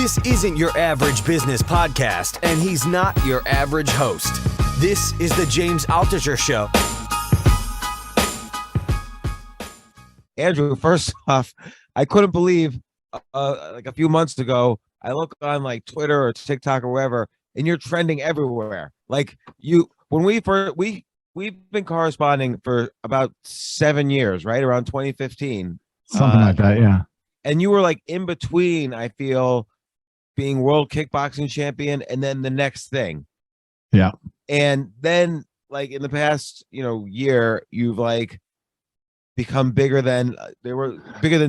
This isn't your average business podcast, and he's not your average host. This is the James Altucher Show. Andrew, first off, I couldn't believe like a few months ago, I look on like Twitter or TikTok or wherever, and you're trending everywhere. Like when we've been corresponding for about 7 years, right? Around 2015. Something like that, yeah. And you were like in between, I feel, being world kickboxing champion and then the next thing. Yeah. And then like in the past, year, you've like become bigger than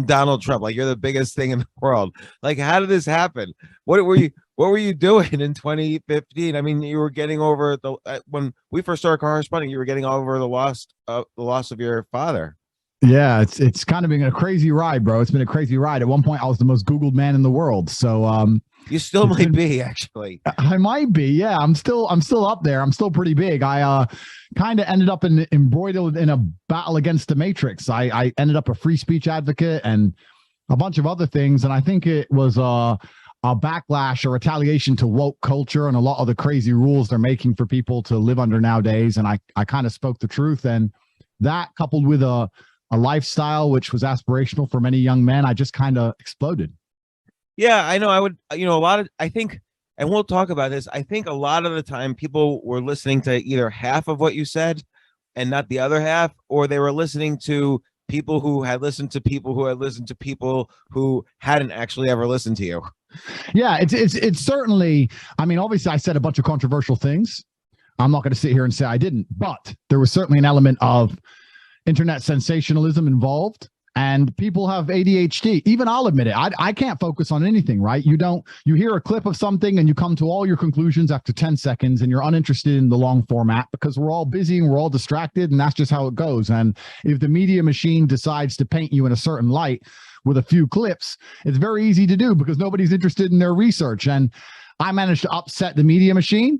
Donald Trump. Like you're the biggest thing in the world. Like, how did this happen? What were you doing in 2015? I mean, you were getting over when we first started corresponding, you were getting over the loss of your father. Yeah, it's kind of been a crazy ride, bro. It's been a crazy ride. At one point, I was the most Googled man in the world. So you still might be, actually. I might be. Yeah, I'm still up there. I'm still pretty big. I kind of ended up embroiled in a battle against the Matrix. I ended up a free speech advocate and a bunch of other things. And I think it was a backlash or retaliation to woke culture and a lot of the crazy rules they're making for people to live under nowadays. And I kind of spoke the truth. And that coupled with a lifestyle which was aspirational for many young men, I just kind of exploded. Yeah, I know. I would, I think, and we'll talk about this, I think a lot of the time people were listening to either half of what you said and not the other half, or they were listening to people who had listened to people who had listened to people who hadn't actually ever listened to you. Yeah, it's certainly, I mean, obviously I said a bunch of controversial things. I'm not going to sit here and say I didn't, but there was certainly an element of internet sensationalism involved, and people have ADHD. Even I'll admit it. I can't focus on anything, right? You hear a clip of something and you come to all your conclusions after 10 seconds and you're uninterested in the long format because we're all busy and we're all distracted, and that's just how it goes. And if the media machine decides to paint you in a certain light with a few clips, it's very easy to do because nobody's interested in their research. And I managed to upset the media machine.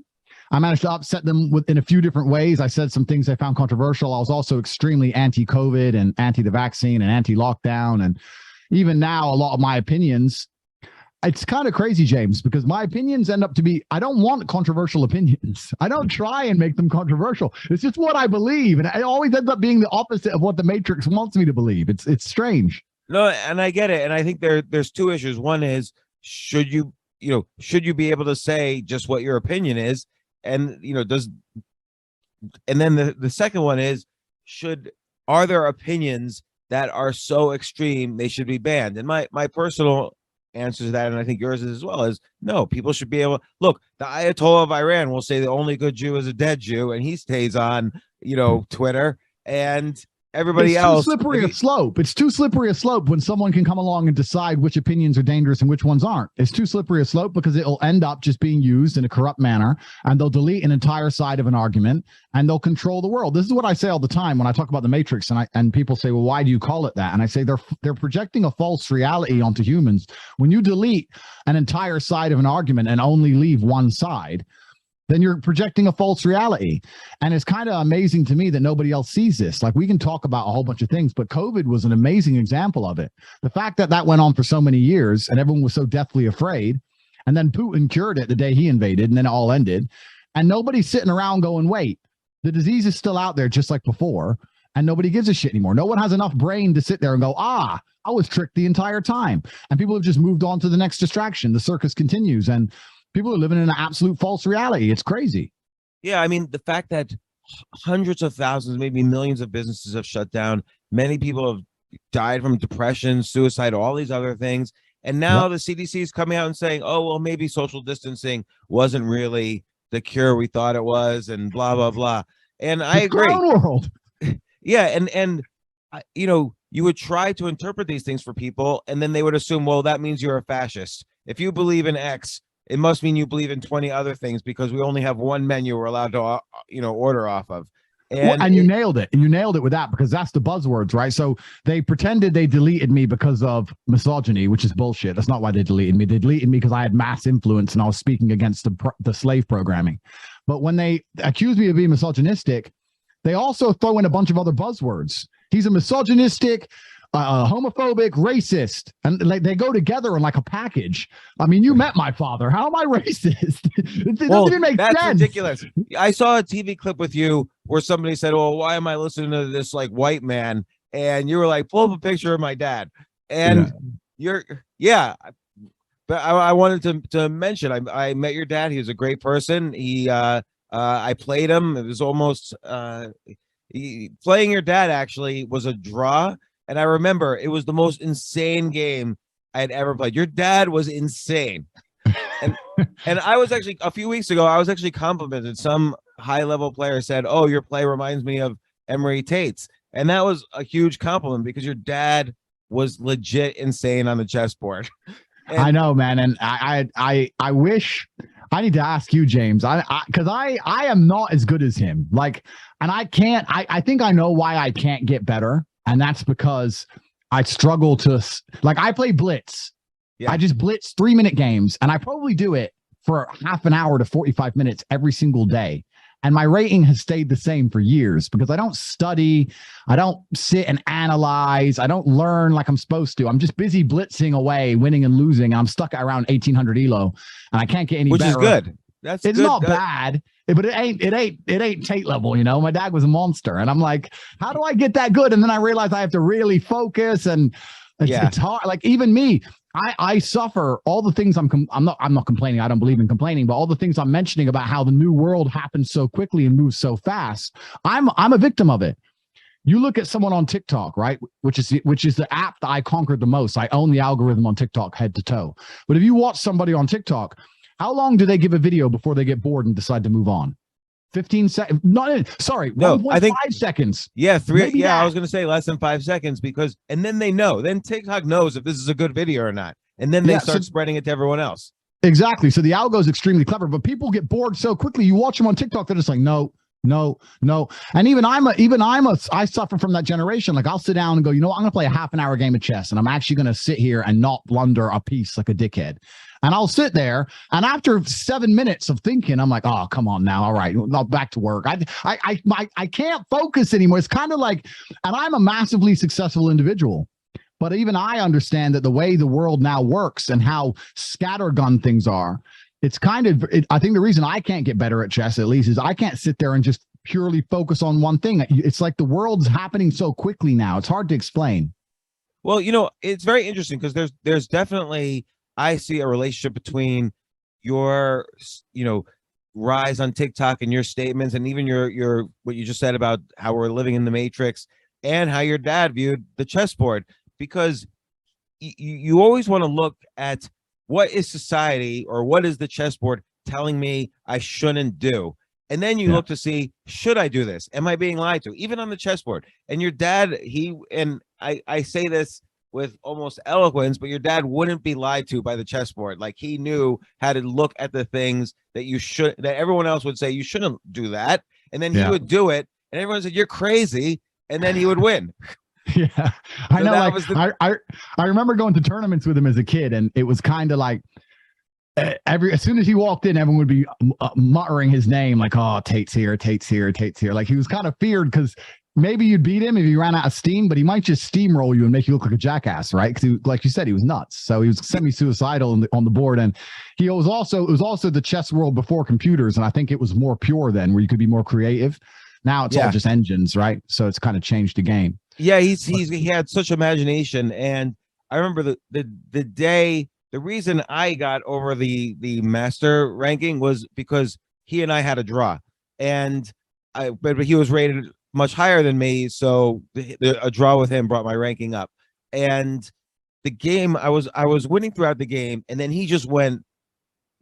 I managed to upset them in a few different ways. I said some things I found controversial. I was also extremely anti-COVID and anti the vaccine and anti-lockdown. And even now, a lot of my opinions, it's kind of crazy, James, because my opinions end up to be, I don't want controversial opinions. I don't try and make them controversial. It's just what I believe. And it always ends up being the opposite of what the Matrix wants me to believe. It's strange. No, and I get it. And I think there's two issues. One is, should you be able to say just what your opinion is? And and then the second one is, are there opinions that are so extreme they should be banned? And my personal answer to that, and I think yours is as well, is no. People should be able, look, the Ayatollah of Iran will say the only good Jew is a dead Jew, and he stays on Twitter, and everybody else. It's too slippery a slope. It's too slippery a slope when someone can come along and decide which opinions are dangerous and which ones aren't. It's too slippery a slope because it'll end up just being used in a corrupt manner, and they'll delete an entire side of an argument and they'll control the world. This is what I say all the time when I talk about the Matrix, and people say, well, why do you call it that? And I say they're projecting a false reality onto humans. When you delete an entire side of an argument and only leave one side, then you're projecting a false reality. And it's kind of amazing to me that nobody else sees this. Like, we can talk about a whole bunch of things, but COVID was an amazing example of it. The fact that went on for so many years and everyone was so deathly afraid, and then Putin cured it the day he invaded, and then it all ended. And nobody's sitting around going, wait, the disease is still out there just like before, and nobody gives a shit anymore. No one has enough brain to sit there and go, I was tricked the entire time. And people have just moved on to the next distraction. The circus continues, and people are living in an absolute false reality. It's crazy. Yeah, I mean, the fact that hundreds of thousands, maybe millions of businesses have shut down. Many people have died from depression, suicide, all these other things. And now the CDC is coming out and saying, oh, well, maybe social distancing wasn't really the cure we thought it was, and blah, blah, blah. And I agree. World. Yeah, and you would try to interpret these things for people, and then they would assume, well, that means you're a fascist. If you believe in X, it must mean you believe in 20 other things because we only have one menu we're allowed to, order off of. And you nailed it. And you nailed it with that, because that's the buzzwords, right? So they pretended they deleted me because of misogyny, which is bullshit. That's not why they deleted me. They deleted me because I had mass influence and I was speaking against the slave programming. But when they accused me of being misogynistic, they also throw in a bunch of other buzzwords. He's a misogynistic homophobic, racist, and like they go together in like a package. I mean, you met my father. How am I racist? It doesn't even make that's sense. Ridiculous. I saw a TV clip with you where somebody said, "Well, why am I listening to this like white man?" And you were like, "Pull up a picture of my dad." And but I wanted to mention I met your dad. He was a great person. I played him. It was almost playing your dad actually was a draw. And I remember it was the most insane game I had ever played. Your dad was insane. And I was actually a few weeks ago, I was actually complimented. Some high level player said, "Oh, your play reminds me of Emory Tate's." And that was a huge compliment because your dad was legit insane on the chessboard. And I know, man. And I wish I need to ask you, James, because I am not as good as him. Like, and I think I know why I can't get better. And that's because I struggle to, like, I play blitz. Yeah. I just blitz 3-minute games, and I probably do it for half an hour to 45 minutes every single day. And my rating has stayed the same for years because I don't study. I don't sit and analyze. I don't learn like I'm supposed to. I'm just busy blitzing away, winning and losing. And I'm stuck at around 1800 elo, and I can't get any better. Which is good. It's not bad, but it ain't Tate level. You know, my dad was a monster, and I'm like, how do I get that good? And then I realized I have to really focus, and it's hard. Like even me, I suffer all the things I'm not complaining. I don't believe in complaining, but all the things I'm mentioning about how the new world happens so quickly and moves so fast. I'm a victim of it. You look at someone on TikTok, right? Which is the app that I conquered the most. I own the algorithm on TikTok head to toe. But if you watch somebody on TikTok, how long do they give a video before they get bored and decide to move on? 15 seconds. No, I think 5 seconds. Yeah, I was going to say less than 5 seconds and then they know. Then TikTok knows if this is a good video or not. And then they start spreading it to everyone else. Exactly. So the algo is extremely clever, but people get bored so quickly. You watch them on TikTok, they're just like, no. And even I suffer from that generation. Like I'll sit down and go, you know what? I'm going to play a half an hour game of chess, and I'm actually going to sit here and not blunder a piece like a dickhead. And I'll sit there, and after 7 minutes of thinking, I'm like, oh, come on now. All right, back to work. I can't focus anymore. It's kind of like, and I'm a massively successful individual, but even I understand that the way the world now works and how scattergun things are, it's kind of, I think the reason I can't get better at chess, at least, is I can't sit there and just purely focus on one thing. It's like the world's happening so quickly now. It's hard to explain. Well, you know, it's very interesting because there's definitely, I see a relationship between your, rise on TikTok and your statements, and even your what you just said about how we're living in the Matrix, and how your dad viewed the chessboard, because you always want to look at what is society or what is the chessboard telling me I shouldn't do, and then you look to see, should I do this? Am I being lied to? Even on the chessboard. And your dad, I say this with almost eloquence, but your dad wouldn't be lied to by the chessboard. Like he knew how to look at the things that everyone else would say you shouldn't do that, and then he would do it, and everyone said you're crazy, and then he would win. Yeah, I know. Like, I remember going to tournaments with him as a kid, and it was kind of like as soon as he walked in, everyone would be muttering his name, like, "Oh, Tate's here, Tate's here, Tate's here." Like he was kind of feared because maybe you'd beat him if he ran out of steam, but he might just steamroll you and make you look like a jackass, right? Because, like you said, he was nuts. So he was semi-suicidal on the board, and it was also the chess world before computers, and I think it was more pure then, where you could be more creative. Now it's all just engines, right? So it's kind of changed the game. Yeah, he had such imagination, and I remember the reason I got over the master ranking was because he and I had a draw, but he was rated much higher than me, so a draw with him brought my ranking up. And the game, I was winning throughout the game, and then he just went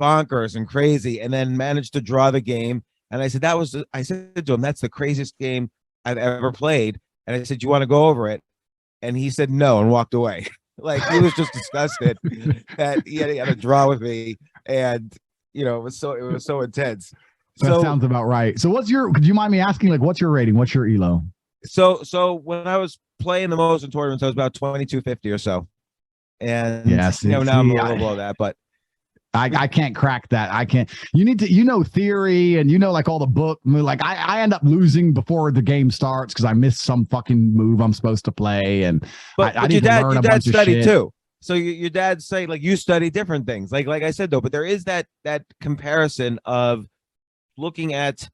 bonkers and crazy, and then managed to draw the game. And I said to him, "That's the craziest game I've ever played." And I said, "You want to go over it?" And he said no and walked away. Like he was just disgusted that he had a draw with me, and it was so intense. That sounds about right. So could you mind me asking, like, what's your rating? What's your elo? So when I was playing the most in tournaments, I was about 2250 or so. And now I'm a little below that, but I can't crack that. I can't. You need to, theory and like all the book. Like I end up losing before the game starts because I missed some fucking move I'm supposed to play, and but I need to learn a bunch of studied shit. too. So your dad say like you study different things. Like I said though, but there is that comparison of looking at,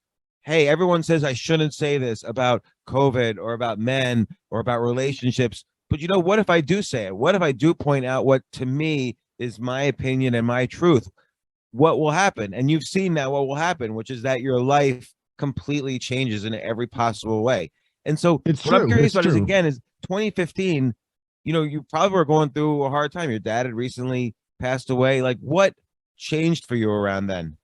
hey, everyone says I shouldn't say this about COVID or about men or about relationships. But what if I do say it? What if I do point out what to me is my opinion and my truth? What will happen? And you've seen that what will happen, which is that your life completely changes in every possible way. And so I'm curious about is 2015, you probably were going through a hard time. Your dad had recently passed away. Like what changed for you around then?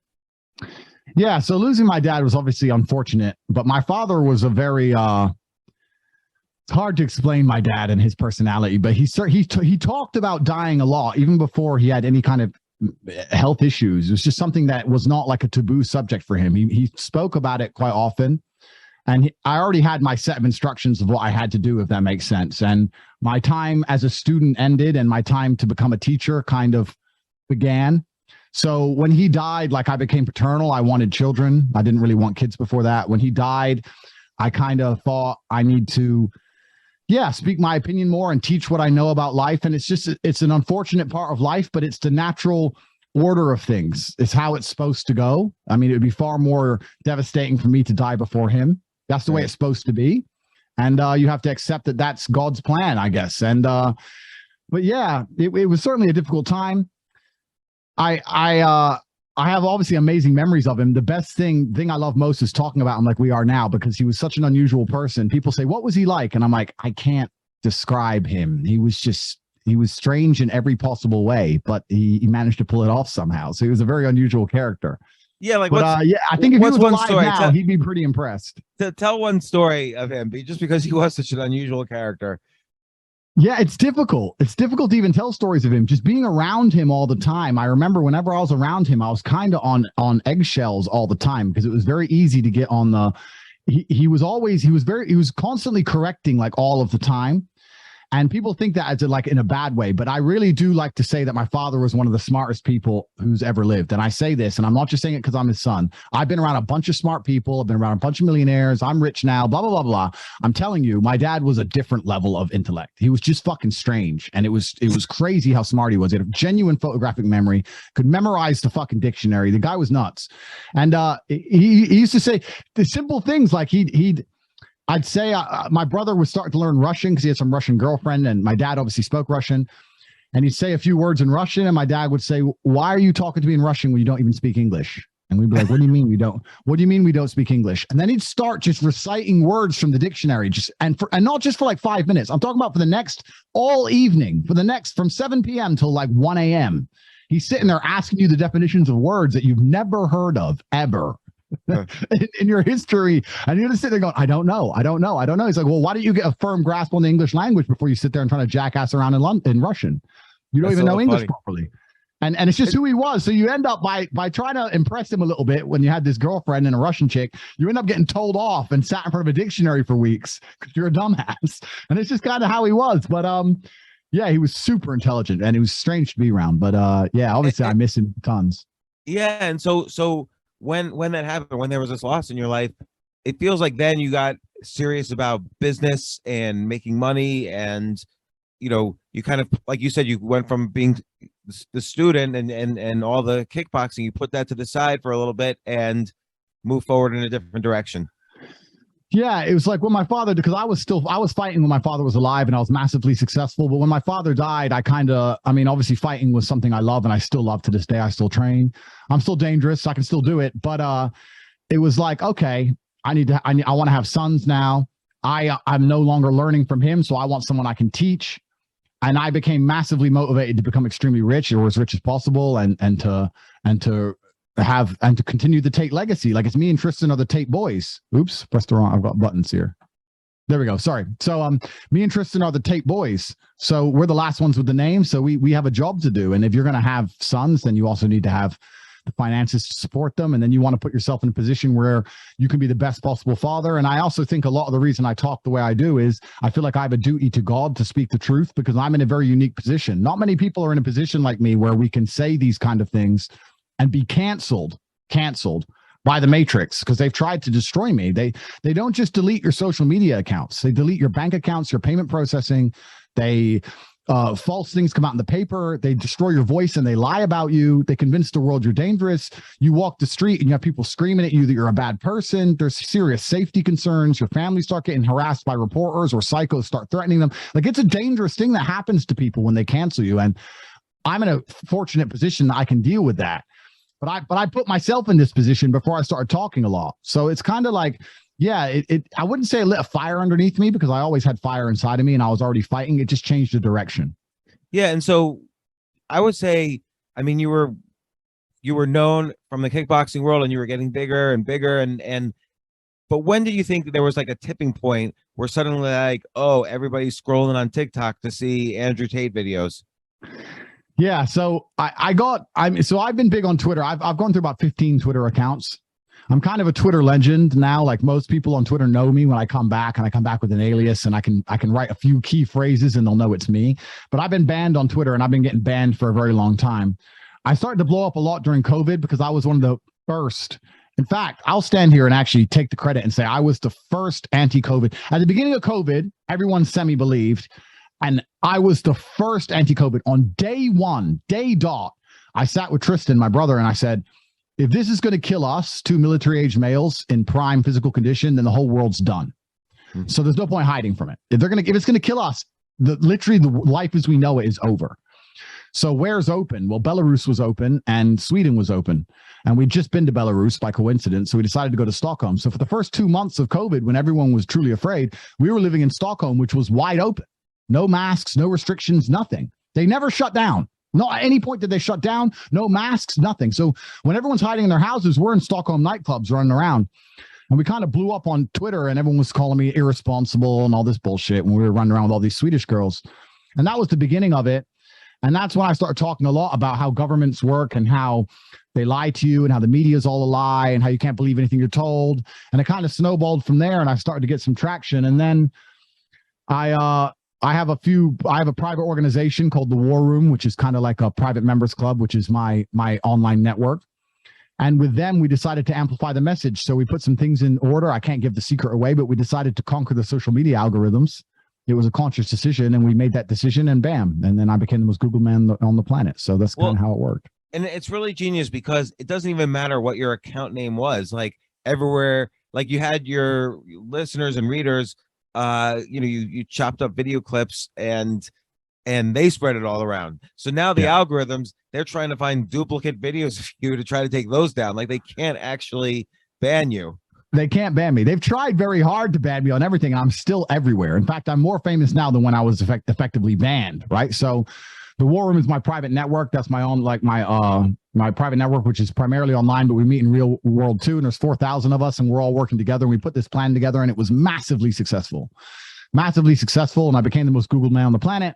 Yeah. So losing my dad was obviously unfortunate, but my father was a very, it's hard to explain my dad and his personality, but he talked about dying a lot, even before he had any kind of health issues. It was just something that was not like a taboo subject for him. He spoke about it quite often. And I already had my set of instructions of what I had to do, if that makes sense. And my time as a student ended and my time to become a teacher kind of began. So when he died, like I became paternal. I wanted children. I didn't really want kids before that. When he died, I kind of thought I need to, speak my opinion more and teach what I know about life. And it's an unfortunate part of life, but it's the natural order of things. It's how it's supposed to go. I mean, it would be far more devastating for me to die before him. That's the way it's supposed to be. And you have to accept that that's God's plan, I guess. And, but yeah, it was certainly a difficult time. I have obviously amazing memories of him. The best thing I love most is talking about him like we are now, because he was such an unusual person. People say, what was he like? And I'm like, I can't describe him. He was strange in every possible way, but he managed to pull it off somehow. So he was a very unusual character. Yeah, like but I think if he was alive now, he'd be pretty impressed. Tell one story of him, just because he was such an unusual character. Yeah, it's difficult. It's difficult to even tell stories of him. Just being around him all the time. I remember whenever I was around him, I was kind of on eggshells all the time, because it was very easy to get on the. He was constantly correcting like all of the time. And people think that as like in a bad way, but I really do like to say that my father was one of the smartest people who's ever lived. And I say this, and I'm not just saying it because I'm his son. I've been around a bunch of smart people. I've been around a bunch of millionaires. I'm rich now, blah, blah, blah, blah. I'm telling you, my dad was a different level of intellect. He was just fucking strange. And it was crazy how smart he was. He had a genuine photographic memory, could memorize the fucking dictionary. The guy was nuts. And he used to say the simple things like I'd say my brother was starting to learn Russian because he had some Russian girlfriend, and my dad obviously spoke Russian. And he'd say a few words in Russian, and my dad would say, "Why are you talking to me in Russian when you don't even speak English?" And we'd be like, "What do you mean we don't? What do you mean we don't speak English?" And then he'd start just reciting words from the dictionary, and not just for like 5 minutes. I'm talking about for the next all evening, from 7 p.m. till like 1 a.m. He's sitting there asking you the definitions of words that you've never heard of ever. in your history, and you're just sitting there going, I don't know. He's like, well, why don't you get a firm grasp on the English language before you sit there and try to jackass around in Russian? You don't even know English properly. And it's just who he was. So you end up by trying to impress him a little bit when you had this girlfriend and a Russian chick, you end up getting told off and sat in front of a dictionary for weeks because you're a dumbass. And it's just kind of how he was. But yeah, he was super intelligent and it was strange to be around. But yeah, obviously I miss him tons. Yeah, and so when that happened, when there was this loss in your life, it feels like then you got serious about business and making money, and you kind of, like you said, you went from being the student and all the kickboxing, you put that to the side for a little bit and move forward in a different direction. Yeah, it was like when my father, because I was fighting when my father was alive and I was massively successful. But when my father died, obviously fighting was something I love and I still love to this day. I still train. I'm still dangerous. I can still do it. But it was like, okay, I want to have sons now. I'm no longer learning from him. So I want someone I can teach. And I became massively motivated to become extremely rich or as rich as possible and to continue the Tate legacy. Like, it's me and Tristan are the Tate boys. Oops, pressed the wrong. I've got buttons here. There we go. Sorry. So me and Tristan are the Tate boys. So we're the last ones with the name. So we have a job to do. And if you're going to have sons, then you also need to have the finances to support them. And then you want to put yourself in a position where you can be the best possible father. And I also think a lot of the reason I talk the way I do is I feel like I have a duty to God to speak the truth, because I'm in a very unique position. Not many people are in a position like me where we can say these kind of things and be canceled by the Matrix, because they've tried to destroy me. They don't just delete your social media accounts. They delete your bank accounts, your payment processing. They false things come out in the paper. They destroy your voice and they lie about you. They convince the world you're dangerous. You walk the street and you have people screaming at you that you're a bad person. There's serious safety concerns. Your family start getting harassed by reporters, or psychos start threatening them. Like, it's a dangerous thing that happens to people when they cancel you. And I'm in a fortunate position that I can deal with that. But I put myself in this position before I started talking a lot. So it's kind of like, yeah, I wouldn't say it lit a fire underneath me, because I always had fire inside of me and I was already fighting. It just changed the direction. Yeah. And so I would say, I mean, you were known from the kickboxing world and you were getting bigger and bigger. But when did you think that there was like a tipping point where suddenly, like, oh, everybody's scrolling on TikTok to see Andrew Tate videos? Yeah, so I've been big on Twitter. I've gone through about 15 Twitter accounts. I'm kind of a Twitter legend now. Like, most people on Twitter know me when I come back, and I come back with an alias, and I can write a few key phrases and they'll know it's me. But I've been banned on Twitter, and I've been getting banned for a very long time. I started to blow up a lot during COVID because I was one of the first. In fact, I'll stand here and actually take the credit and say I was the first anti-COVID. At the beginning of COVID, everyone semi-believed. And I was the first anti-COVID. On day one, day dot, I sat with Tristan, my brother, and I said, if this is going to kill us, two military-age males in prime physical condition, then the whole world's done. Mm-hmm. So there's no point hiding from it. If it's going to kill us, literally the life as we know it is over. So where's open? Well, Belarus was open and Sweden was open. And we'd just been to Belarus by coincidence. So we decided to go to Stockholm. So for the first 2 months of COVID, when everyone was truly afraid, we were living in Stockholm, which was wide open. No masks, no restrictions, nothing. They never shut down. Not at any point did they shut down. No masks, nothing. So when everyone's hiding in their houses, we're in Stockholm nightclubs running around. And we kind of blew up on Twitter, and everyone was calling me irresponsible and all this bullshit when we were running around with all these Swedish girls. And that was the beginning of it. And that's when I started talking a lot about how governments work and how they lie to you and how the media is all a lie and how you can't believe anything you're told. And it kind of snowballed from there, and I started to get some traction. And then I have a private organization called the War Room, which is kind of like a private members club, which is my online network. And with them, we decided to amplify the message. So we put some things in order. I can't give the secret away, but we decided to conquer the social media algorithms. It was a conscious decision, and we made that decision, and bam. And then I became the most Googled man on the planet. So that's kind of how it worked. And it's really genius, because it doesn't even matter what your account name was. Like, everywhere, like, you had your listeners and readers, you chopped up video clips and they spread it all around. So now the algorithms, they're trying to find duplicate videos of you to try to take those down. Like, they can't actually ban you. They can't ban me. They've tried very hard to ban me on everything. I'm still everywhere. In fact, I'm more famous now than when I was effectively banned, right? So the War Room is my private network. That's my own, like, my private network, which is primarily online, but we meet in real world too. And there's 4,000 of us, and we're all working together. And we put this plan together, and it was massively successful. And I became the most Googled man on the planet.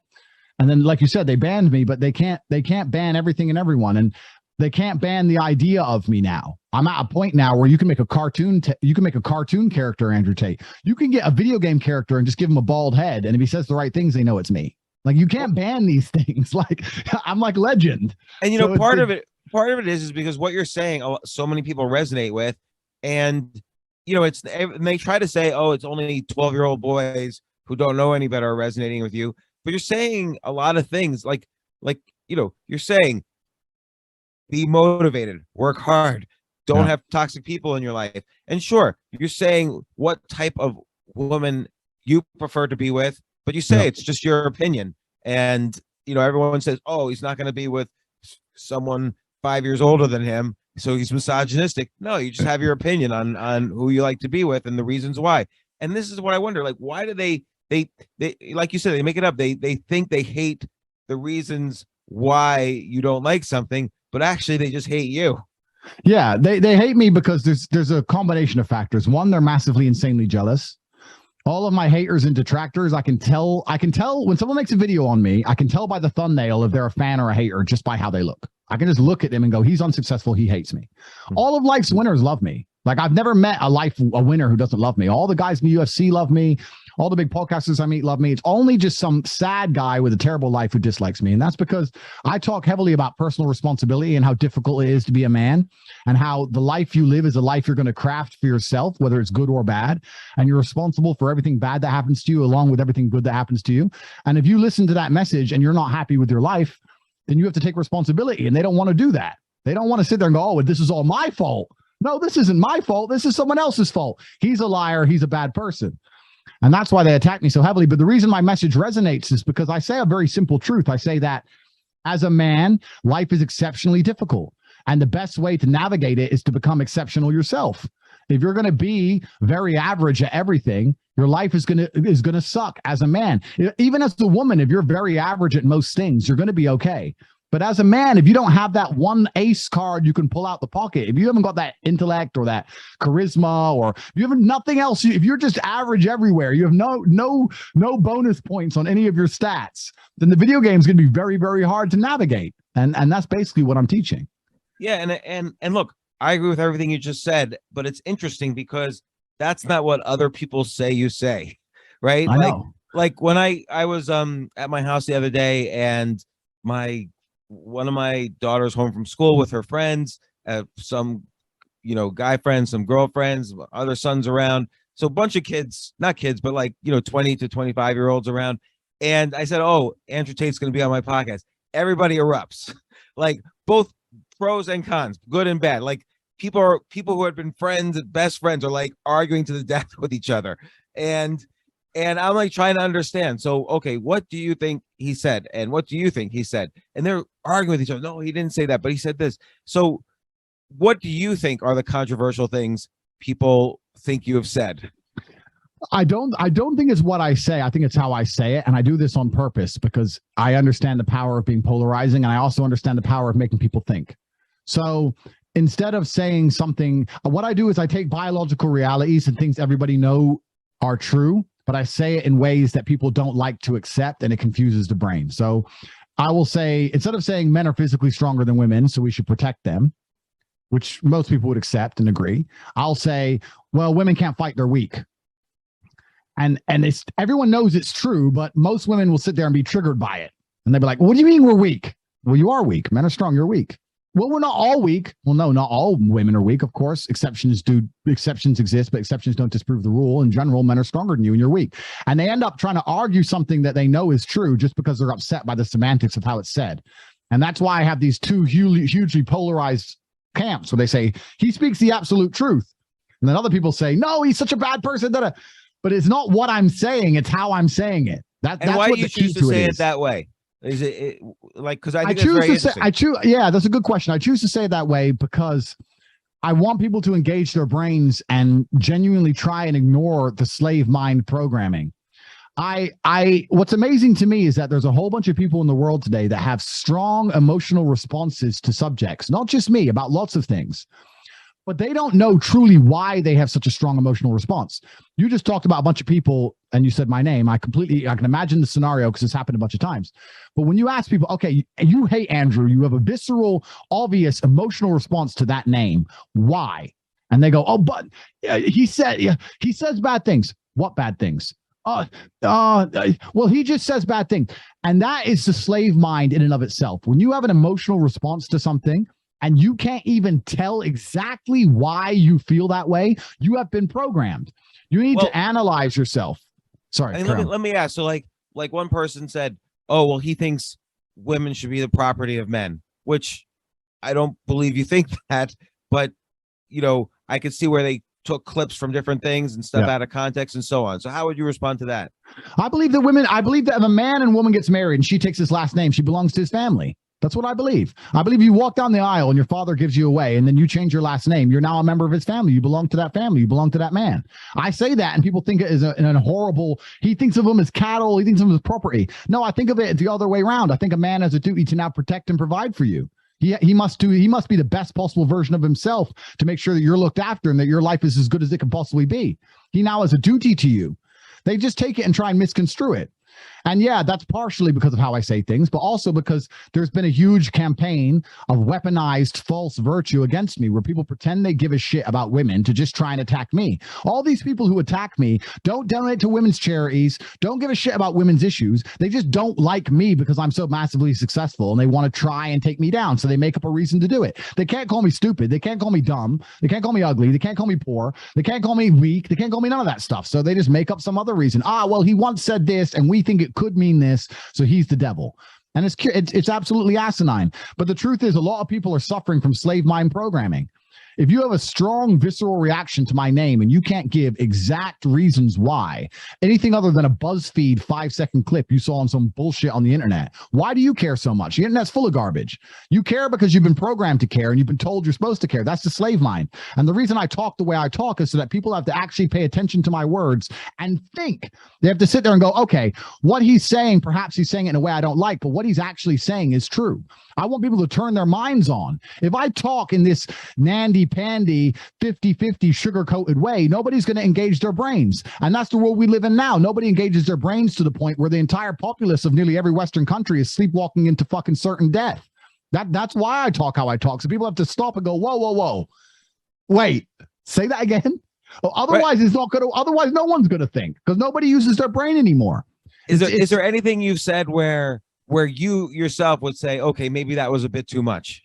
And then, like you said, they banned me, but they can't ban everything and everyone. And they can't ban the idea of me now. I'm at a point now where you can make a cartoon. You can make a cartoon character, Andrew Tate. You can get a video game character and just give him a bald head. And if he says the right things, they know it's me. Like, you can't ban these things. Like, I'm like legend. And, part of it is because what you're saying, so many people resonate with. And, and they try to say, oh, it's only 12-year-old boys who don't know any better are resonating with you. But you're saying a lot of things like, you're saying, be motivated, work hard, don't have toxic people in your life. And sure, you're saying what type of woman you prefer to be with, but you say it's just your opinion. And, everyone says, oh, he's not going to be with someone 5 years older than him, so he's misogynistic. No, you just have your opinion on who you like to be with and the reasons why. And this is what I wonder, like, why do they like you said, they make it up. They think they hate the reasons why you don't like something, but actually they just hate you. Yeah, they hate me because there's a combination of factors. One, they're massively, insanely jealous. All of my haters and detractors, I can tell when someone makes a video on me, I can tell by the thumbnail if they're a fan or a hater just by how they look. I can just look at him and go, he's unsuccessful. He hates me. All of life's winners love me. Like I've never met a winner who doesn't love me. All the guys in the UFC love me. All the big podcasters I meet love me. It's only just some sad guy with a terrible life who dislikes me. And that's because I talk heavily about personal responsibility and how difficult it is to be a man, and how the life you live is a life you're going to craft for yourself, whether it's good or bad. And you're responsible for everything bad that happens to you, along with everything good that happens to you. And if you listen to that message and you're not happy with your life, then you have to take responsibility. And they don't want to do that. They don't want to sit there and go, oh, this is all my fault. No, this isn't my fault. This is someone else's fault. He's a liar. He's a bad person. And that's why they attack me so heavily. But the reason my message resonates is because I say a very simple truth. I say that as a man, life is exceptionally difficult. And the best way to navigate it is to become exceptional yourself. If you're going to be very average at everything, your life is going to suck as a man. Even as a woman, if you're very average at most things, you're going to be okay. But as a man, if you don't have that one ace card you can pull out the pocket, if you haven't got that intellect or that charisma, or you have nothing else, if you're just average everywhere, you have no bonus points on any of your stats, then the video game is going to be very, very hard to navigate. And that's basically what I'm teaching. Yeah, and look, I agree with everything you just said, but it's interesting because that's not what other people say you say, right? I know. Like when I was at my house the other day, and one of my daughters home from school with her friends, some guy friends, some girlfriends, other sons around, so a bunch of kids, not kids, but like 20 to 25-year-olds around. And I said, oh, Andrew Tate's going to be on my podcast. Everybody erupts, like both pros and cons, good and bad. Like people who had been friends, best friends, are like arguing to the death with each other. And I'm like trying to understand. So, okay, what do you think he said? And what do you think he said? And they're arguing with each other. No, he didn't say that, but he said this. So what do you think are the controversial things people think you have said? I don't think it's what I say. I think it's how I say it. And I do this on purpose because I understand the power of being polarizing. And I also understand the power of making people think. So instead of saying something, what I do is I take biological realities and things everybody know are true, but I say it in ways that people don't like to accept, and it confuses the brain. So I will say, instead of saying men are physically stronger than women, so we should protect them, which most people would accept and agree, I'll say, well, women can't fight, they're weak. And it's, everyone knows it's true, but most women will sit there and be triggered by it. And they'll be like, what do you mean we're weak? Well, you are weak. Men are strong, you're weak. Well, we're not all weak. Well, no, not all women are weak, of course. Exceptions exist, but exceptions don't disprove the rule. In general, men are stronger than you and you're weak. And they end up trying to argue something that they know is true just because they're upset by the semantics of how it's said. And that's why I have these two hugely polarized camps where they say, he speaks the absolute truth. And then other people say, no, he's such a bad person. But it's not what I'm saying, it's how I'm saying it. That's why what do you choose to say it that way? Is it like, because I choose to say, yeah, that's a good question. I choose to say it that way because I want people to engage their brains and genuinely try and ignore the slave mind programming. What's amazing to me is that there's a whole bunch of people in the world today that have strong emotional responses to subjects, not just me, about lots of things. But they don't know truly why they have such a strong emotional response. You just talked about a bunch of people and you said my name. I can imagine the scenario because it's happened a bunch of times. But when you ask people, okay, you hate Andrew, you have a visceral, obvious emotional response to that name. Why? And they go, oh, but he says bad things. What bad things? Well, he just says bad things. And that is the slave mind in and of itself. When you have an emotional response to something, and you can't even tell exactly why you feel that way, you have been programmed. You need to analyze yourself. Sorry. I mean, let me ask. So like one person said, oh, well, he thinks women should be the property of men, which I don't believe you think that, but I could see where they took clips from different things and stuff out of context and so on. So how would you respond to that? I believe that if a man and woman gets married and she takes his last name, she belongs to his family. That's what I believe. I believe you walk down the aisle and your father gives you away and then you change your last name. You're now a member of his family. You belong to that family. You belong to that man. I say that and people think it is a horrible, he thinks of them as cattle. He thinks of them as property. No, I think of it the other way around. I think a man has a duty to now protect and provide for you. He must be the best possible version of himself to make sure that you're looked after and that your life is as good as it can possibly be. He now has a duty to you. They just take it and try and misconstrue it. And yeah, that's partially because of how I say things, but also because there's been a huge campaign of weaponized false virtue against me where people pretend they give a shit about women to just try and attack me. All these people who attack me don't donate to women's charities, don't give a shit about women's issues. They just don't like me because I'm so massively successful and they want to try and take me down. So they make up a reason to do it. They can't call me stupid. They can't call me dumb. They can't call me ugly. They can't call me poor. They can't call me weak. They can't call me none of that stuff. So they just make up some other reason. Well, he once said this and we think it could mean this, so he's the devil. And it's absolutely asinine. But the truth is, a lot of people are suffering from slave mind programming. If you have a strong visceral reaction to my name and you can't give exact reasons why, anything other than a BuzzFeed 5-second clip you saw on some bullshit on the internet, why do you care so much? The internet's full of garbage. You care because you've been programmed to care and you've been told you're supposed to care. That's the slave mind. And the reason I talk the way I talk is so that people have to actually pay attention to my words and think. They have to sit there and go, okay, what he's saying, perhaps he's saying it in a way I don't like, but what he's actually saying is true. I want people to turn their minds on. If I talk in this nandy-pandy, 50-50 sugar-coated way, nobody's going to engage their brains. And that's the world we live in now. Nobody engages their brains to the point where the entire populace of nearly every Western country is sleepwalking into fucking certain death. That's why I talk how I talk. So people have to stop and go, whoa, whoa, whoa. Wait, say that again? Well, otherwise, right. It's not going to. Otherwise, no one's going to think because nobody uses their brain anymore. Is there anything you've said where you yourself would say, okay, maybe that was a bit too much?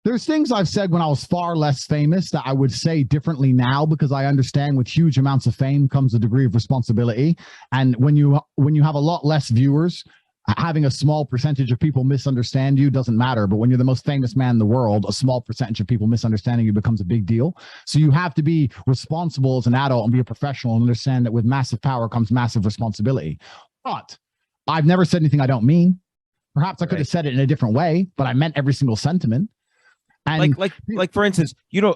There's things I've said when I was far less famous that I would say differently now because I understand with huge amounts of fame comes a degree of responsibility. And when you have a lot less viewers, having a small percentage of people misunderstand you doesn't matter. But when you're the most famous man in the world, a small percentage of people misunderstanding you becomes a big deal. So you have to be responsible as an adult and be a professional and understand that with massive power comes massive responsibility. But I've never said anything I don't mean. Perhaps I could have said it in a different way, but I meant every single sentiment. And like for instance,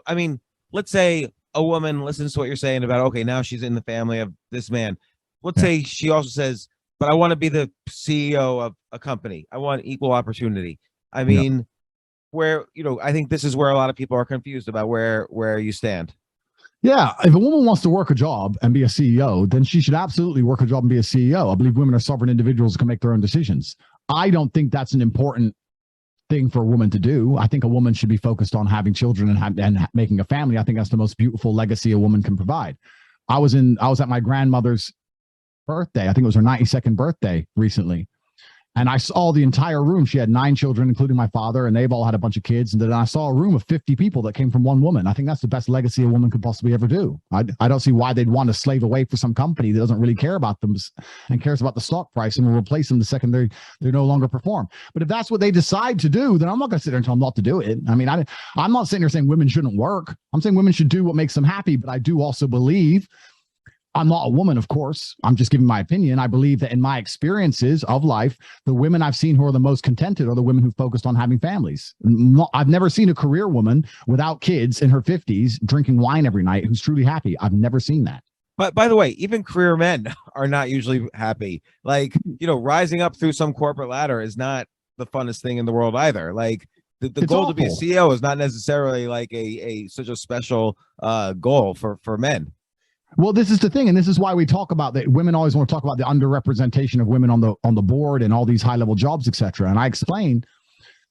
I mean, let's say a woman listens to what you're saying about, okay, now she's in the family of this man. Let's say she also says, but I want to be the CEO of a company. I want equal opportunity. I mean, where, I think this is where a lot of people are confused about where you stand. Yeah, if a woman wants to work a job and be a CEO, then she should absolutely work a job and be a CEO. I believe women are sovereign individuals who can make their own decisions. I don't think that's an important thing for a woman to do. I think a woman should be focused on having children and making a family. I think that's the most beautiful legacy a woman can provide. I was at my grandmother's birthday. I think it was her 92nd birthday recently. And I saw the entire room. She had 9 children, including my father, and they've all had a bunch of kids. And then I saw a room of 50 people that came from one woman. I think that's the best legacy a woman could possibly ever do. I don't see why they'd want to slave away for some company that doesn't really care about them and cares about the stock price and will replace them the second they no longer perform. But if that's what they decide to do, then I'm not going to sit there and tell them not to do it. I mean, I'm not sitting there saying women shouldn't work. I'm saying women should do what makes them happy. But I do also believe, I'm not a woman, of course. I'm just giving my opinion. I believe that in my experiences of life, the women I've seen who are the most contented are the women who focused on having families. I've never seen a career woman without kids in her 50s drinking wine every night who's truly happy. I've never seen that. But by the way, even career men are not usually happy. Like, rising up through some corporate ladder is not the funnest thing in the world either. Like the goal to be a CEO is not necessarily like such a special goal for men. Well, this is the thing, and this is why we talk about that. Women always want to talk about the underrepresentation of women on the board and all these high-level jobs, etc. And I explain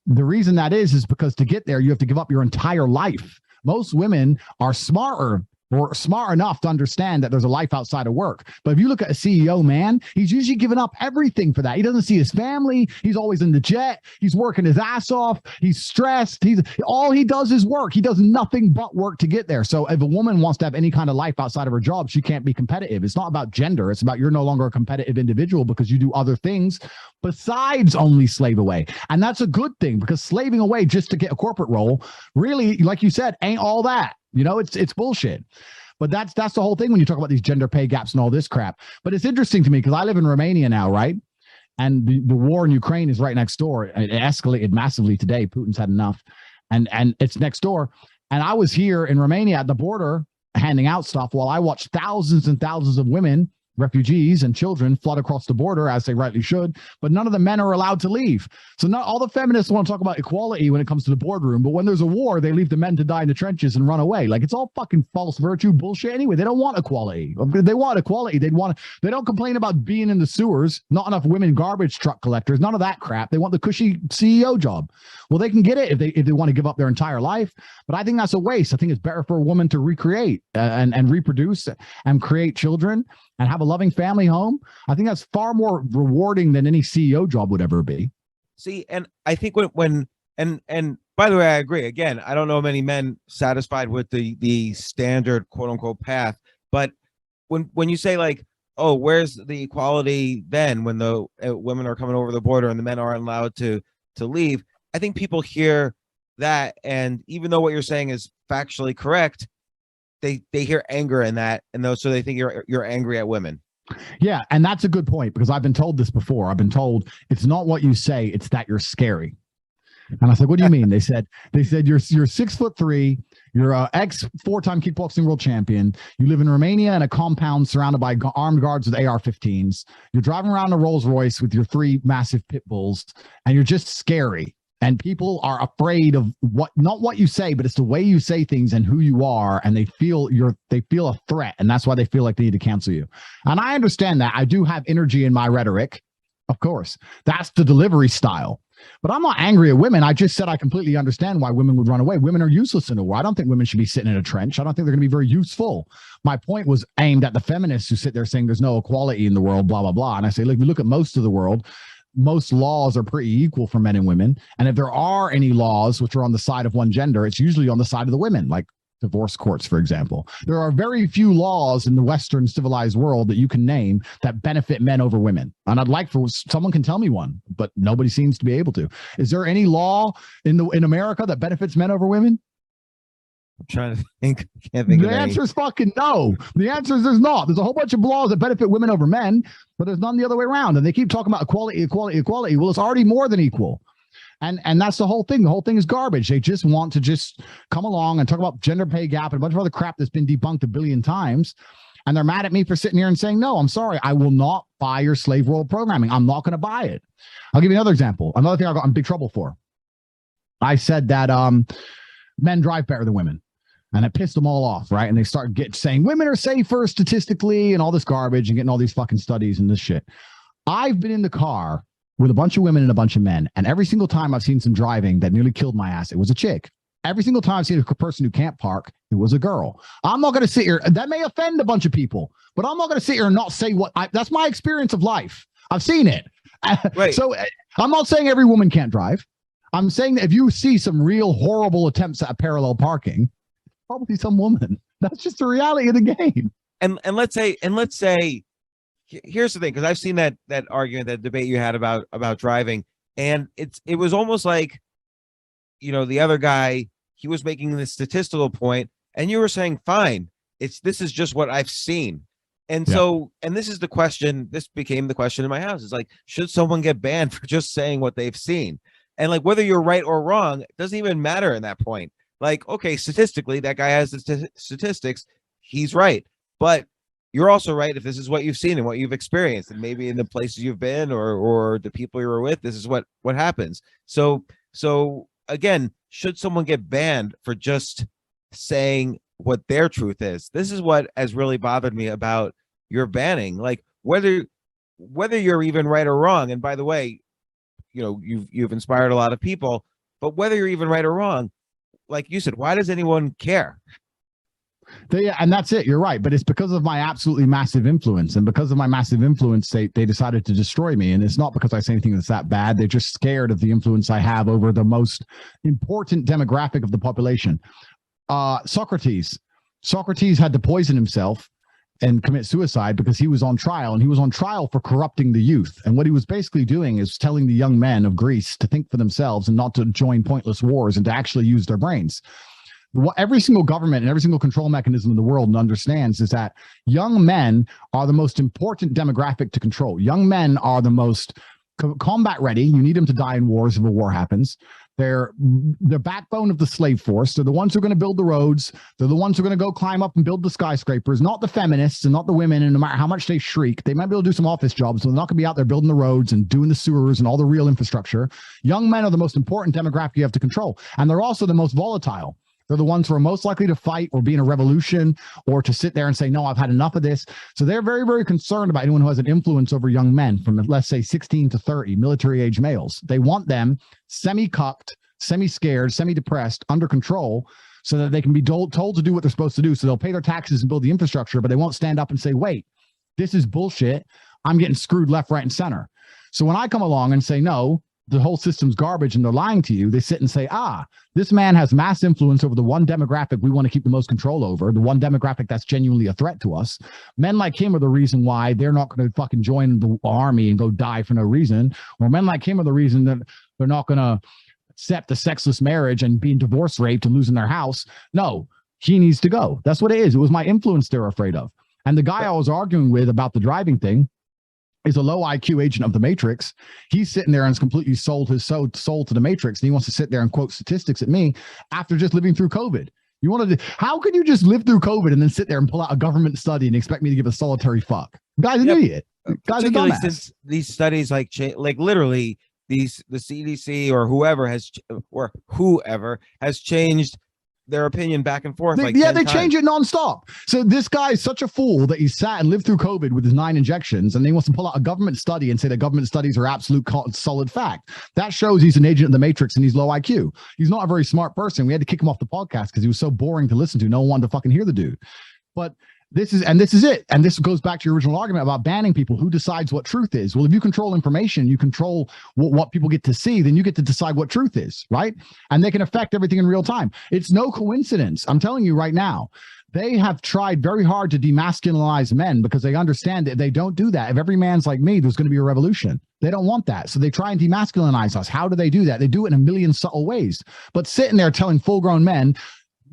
the reason that is because to get there, you have to give up your entire life. Most women are smarter or smart enough to understand that there's a life outside of work. But if you look at a CEO, man, he's usually given up everything for that. He doesn't see his family. He's always in the jet. He's working his ass off. He's stressed. All he does is work. He does nothing but work to get there. So if a woman wants to have any kind of life outside of her job, she can't be competitive. It's not about gender. It's about you're no longer a competitive individual because you do other things besides only slave away. And that's a good thing because slaving away just to get a corporate role really, like you said, ain't all that. It's bullshit. But that's the whole thing when you talk about these gender pay gaps and all this crap. But it's interesting to me because I live in Romania now, right? And the war in Ukraine is right next door. It escalated massively today. Putin's had enough. And it's next door. And I was here in Romania at the border handing out stuff while I watched thousands and thousands of women refugees and children flood across the border, as they rightly should, but none of the men are allowed to leave. So not all the feminists want to talk about equality when it comes to the boardroom, but when there's a war, they leave the men to die in the trenches and run away. Like, it's all fucking false virtue bullshit anyway. They don't want equality. They want equality. They don't complain about being in the sewers, not enough women garbage truck collectors, none of that crap. They want the cushy CEO job. Well, they can get it if they want to give up their entire life, but I think that's a waste. I think it's better for a woman to recreate and reproduce and create children and have a loving family home. I think that's far more rewarding than any CEO job would ever be. See, and I think when by the way, I agree. Again, I don't know many men satisfied with the standard quote unquote path, but when you say like, oh, where's the equality then when the women are coming over the border and the men aren't allowed to leave? I think people hear that, and even though what you're saying is factually correct, they hear anger in that, and so they think you're angry at women. Yeah, and that's a good point, because I've been told this before. I've been told it's not what you say, it's that you're scary. And I said, what do you mean? They said you're 6'3", you're a four-time kickboxing world champion. You live in Romania in a compound surrounded by armed guards with AR-15s. You're driving around a Rolls Royce with your 3 massive pit bulls, and you're just scary. And people are afraid of not what you say, but it's the way you say things and who you are. And they feel a threat. And that's why they feel like they need to cancel you. And I understand that. I do have energy in my rhetoric. Of course, that's the delivery style. But I'm not angry at women. I just said I completely understand why women would run away. Women are useless in a war. I don't think women should be sitting in a trench. I don't think they're going to be very useful. My point was aimed at the feminists who sit there saying there's no equality in the world, blah, blah, blah. And I say, look, if you look at most of the world, most laws are pretty equal for men and women. And if there are any laws which are on the side of one gender, it's usually on the side of the women, like divorce courts, for example. There are very few laws in the Western civilized world that you can name that benefit men over women. And I'd like for someone can tell me one, but nobody seems to be able to. Is there any law in America that benefits men over women? I'm trying to think. Can't think. The answer is fucking no. The answer is there's not. There's a whole bunch of laws that benefit women over men, but there's none the other way around. And they keep talking about equality, equality, equality. Well, it's already more than equal. And that's the whole thing. The whole thing is garbage. They just want to just come along and talk about gender pay gap and a bunch of other crap that's been debunked a billion times. And they're mad at me for sitting here and saying, no, I'm sorry. I will not buy your slave world programming. I'm not going to buy it. I'll give you another example. Another thing I got in big trouble for. I said that men drive better than women. And it pissed them all off, right? And they start saying women are safer statistically and all this garbage and getting all these fucking studies and this shit. I've been in the car with a bunch of women and a bunch of men, and every single time I've seen some driving that nearly killed my ass, it was a chick. Every single time I've seen a person who can't park, it was a girl. I'm not going to sit here. That may offend a bunch of people, but I'm not going to sit here and not say that's my experience of life. I've seen it. Right. So I'm not saying every woman can't drive. I'm saying that if you see some real horrible attempts at parallel parking, probably some woman. That's just the reality of the game. And let's say here's the thing, because I've seen that argument, that debate you had about driving, and it was almost like, the other guy, he was making this statistical point, and you were saying, fine, this is just what I've seen. And so, and this became the question in my house. It's like, should someone get banned for just saying what they've seen? And like, whether you're right or wrong, it doesn't even matter in that point. Like, okay, statistically, that guy has the statistics. He's right. But you're also right if this is what you've seen and what you've experienced. And maybe in the places you've been or the people you were with, this is what happens. So again, should someone get banned for just saying what their truth is? This is what has really bothered me about your banning. Like, whether you're even right or wrong. And by the way, you've inspired a lot of people, but whether you're even right or wrong, like you said, why does anyone care? And that's it. You're right. But it's because of my absolutely massive influence. And because of my massive influence, they decided to destroy me. And it's not because I say anything that's that bad. They're just scared of the influence I have over the most important demographic of the population. Socrates had to poison himself and commit suicide because he was on trial, and he was on trial for corrupting the youth. And what he was basically doing is telling the young men of Greece to think for themselves and not to join pointless wars and to actually use their brains. What every single government and every single control mechanism in the world understands is that young men are the most important demographic to control. Young men are the most combat ready. You need them to die in wars if a war happens. They're the backbone of the slave force. They're the ones who are going to build the roads. They're the ones who are going to go climb up and build the skyscrapers, not the feminists and not the women. And no matter how much they shriek, they might be able to do some office jobs, but they're not going to be out there building the roads and doing the sewers and all the real infrastructure. Young men are the most important demographic you have to control. And they're also the most volatile. They're the ones who are most likely to fight or be in a revolution or to sit there and say, no, I've had enough of this. So they're very, very concerned about anyone who has an influence over young men from, let's say, 16 to 30, military age males. They want them semi-cucked, semi-scared, semi-depressed, under control, so that they can be told to do what they're supposed to do. So they'll pay their taxes and build the infrastructure, but they won't stand up and say, wait, this is bullshit. I'm getting screwed left, right, and center. So when I come along and say, no, the whole system's garbage and they're lying to you, they sit and say, this man has mass influence over the one demographic we want to keep the most control over, the one demographic that's genuinely a threat to us. Men like him are the reason why they're not going to fucking join the army and go die for no reason. Or men like him are the reason that they're not going to accept a sexless marriage and being divorce raped and losing their house. No, he needs to go. That's what it is. It was my influence they're afraid of. And the guy I was arguing with about the driving thing is a low IQ agent of the Matrix. He's sitting there and has completely sold his soul to the Matrix. And he wants to sit there and quote statistics at me after just living through COVID. You wanted to, how could you just live through COVID and then sit there and pull out a government study and expect me to give a solitary fuck? Guy's an idiot. Guy's a dumbass. Since these studies like literally the CDC or whoever has changed their opinion back and forth. They change it nonstop. So this guy is such a fool that he sat and lived through COVID with his 9 injections, and he wants to pull out a government study and say that government studies are absolute solid fact. That shows he's an agent of the Matrix and he's low IQ. He's not a very smart person. We had to kick him off the podcast because he was so boring to listen to. No one wanted to fucking hear the dude. But this is it. And this goes back to your original argument about banning people. Who decides what truth is? Well, if you control information, you control what people get to see, then you get to decide what truth is, right? And they can affect everything in real time. It's no coincidence. I'm telling you right now, they have tried very hard to demasculinize men because they understand that if they don't do that, if every man's like me, there's going to be a revolution. They don't want that. So they try and demasculinize us. How do they do that? They do it in a million subtle ways. But sitting there telling full-grown men,